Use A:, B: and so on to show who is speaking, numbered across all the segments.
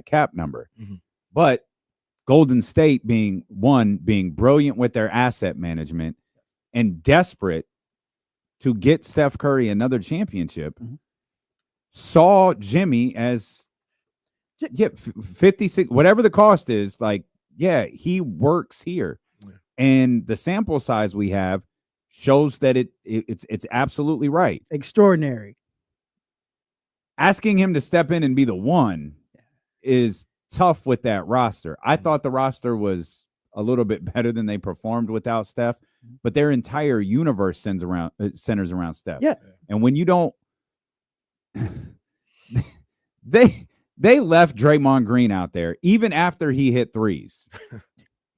A: that cap number. But Golden State being brilliant with their asset management and desperate to get Steph Curry another championship, saw Jimmy as 56, whatever the cost is, like, yeah, he works here. And the sample size we have shows that it's absolutely right.
B: Extraordinary.
A: Asking him to step in and be the one is tough with that roster. I thought the roster was a little bit better than they performed without Steph, but their entire universe centers around Steph.
B: Yeah.
A: And when you don't they left Draymond Green out there even after he hit threes.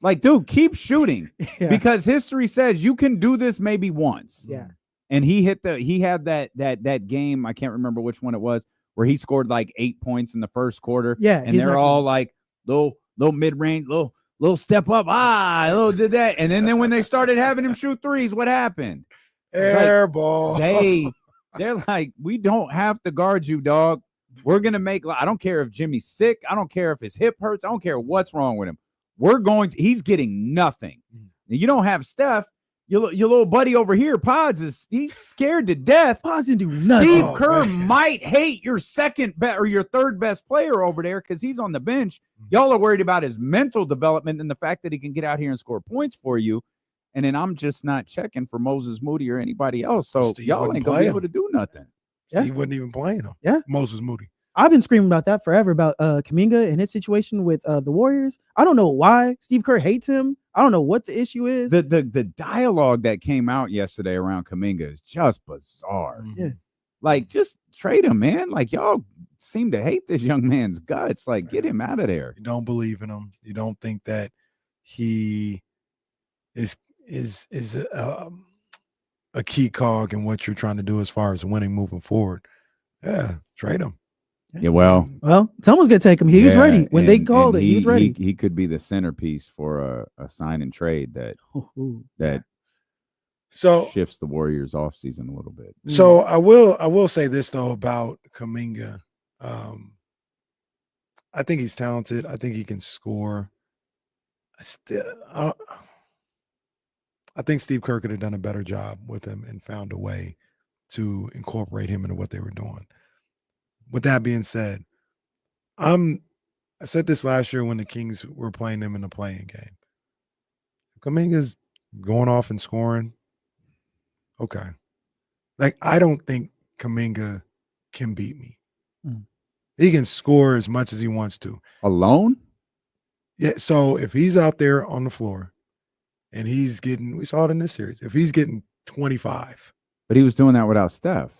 A: Like, dude, keep shooting because history says you can do this maybe once.
B: Yeah.
A: And he had that game, I can't remember which one it was, where he scored like 8 points in the first quarter.
B: Yeah.
A: And they're all like little mid-range, little step up. Little did that. And then when they started having him shoot threes, what happened?
C: Air ball.
A: They're like, we don't have to guard you, dog. We're going to make, I don't care if Jimmy's sick. I don't care if his hip hurts. I don't care what's wrong with him. He's getting nothing. You don't have Steph. Your little buddy over here, Pods, he's scared to death.
B: Pods didn't do nothing.
A: Steve Kerr might hate your your third best player over there because he's on the bench. Y'all are worried about his mental development and the fact that he can get out here and score points for you. And then I'm just not checking for Moses Moody or anybody else. So
C: Steve
A: y'all ain't gonna be able to do nothing.
C: He wasn't even playing him.
B: Yeah.
C: Moses Moody.
B: I've been screaming about that forever, about Kuminga and his situation with the Warriors. I don't know why Steve Kerr hates him. I don't know what the issue is.
A: The dialogue that came out yesterday around Kuminga is just bizarre.
B: Yeah.
A: Like, just trade him, man. Like, y'all seem to hate this young man's guts. Like, get him out of there.
C: You don't believe in him. You don't think that he is a key cog in what you're trying to do as far as winning moving forward. Yeah, trade him.
A: Yeah, well,
B: someone's gonna take him. He was ready when they called it. He was ready.
A: He could be the centerpiece for a sign and trade that shifts the Warriors off season a little bit.
C: So I will say this though about Kuminga. I think he's talented. I think he can score. I think Steve Kerr could have done a better job with him and found a way to incorporate him into what they were doing. With that being said, I said this last year when the Kings were playing them in the playing game. Kuminga's going off and scoring. Okay. Like, I don't think Kuminga can beat me. He can score as much as he wants to.
A: Alone?
C: Yeah, so if he's out there on the floor and he's getting, we saw it in this series, if he's getting 25.
A: But he was doing that without Steph.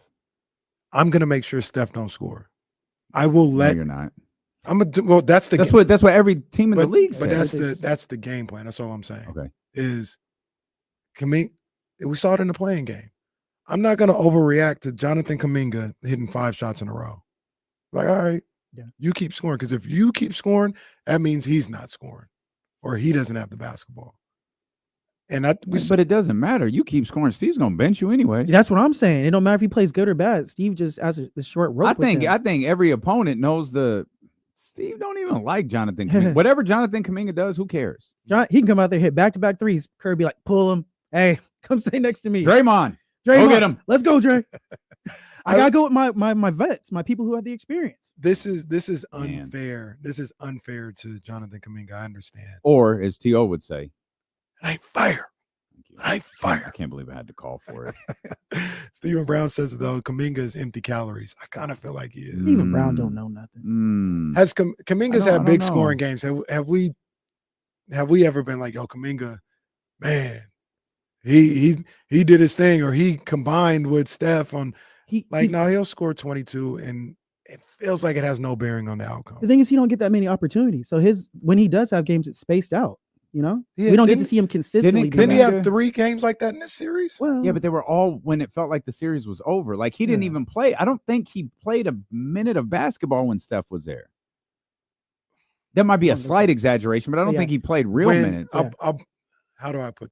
C: I'm going to make sure Steph don't score. I will let.
A: No, you're not.
C: That's
A: what every team in the league says.
C: But that's the game plan. That's all I'm saying.
A: Okay.
C: We saw it in the playing game. I'm not going to overreact to Jonathan Kuminga hitting 5 shots in a row. Like, all right, you keep scoring. Because if you keep scoring, that means he's not scoring or he doesn't have the basketball. But
A: it doesn't matter. You keep scoring. Steve's gonna bench you anyway.
B: That's what I'm saying. It don't matter if he plays good or bad. Steve just has the short rope.
A: I think every opponent knows Steve don't even like Jonathan Kuminga. Whatever Jonathan Kuminga does, who cares?
B: He can come out there, hit back-to-back threes. Kerr be like, pull him. Hey, come stay next to me.
A: Draymond. Go get him.
B: Let's go, Dre. I gotta go with my vets, my people who have the experience.
C: This is unfair. This is unfair to Jonathan Kuminga. I understand.
A: Or as T.O. would say,
C: I fire. I fire.
A: I can't believe I had to call for it.
C: Stephen Brown says, though, Kuminga is empty calories. I kind of feel like he is.
B: Stephen Brown don't know nothing.
C: Has Kuminga's had big scoring games? Have we ever been like, yo, Kuminga, man, he did his thing, or he combined with Steph on he'll score 22 and it feels like it has no bearing on the outcome.
B: The thing is, he don't get that many opportunities. So when he does have games, it's spaced out. You know, we don't get to see him consistently.
C: Didn't he have 3 games like that in this series?
B: Well,
A: yeah, but they were all when it felt like the series was over. Like, he didn't even play. I don't think he played a minute of basketball when Steph was there. That might be a slight exaggeration, but I don't think he played real minutes.
C: How do I put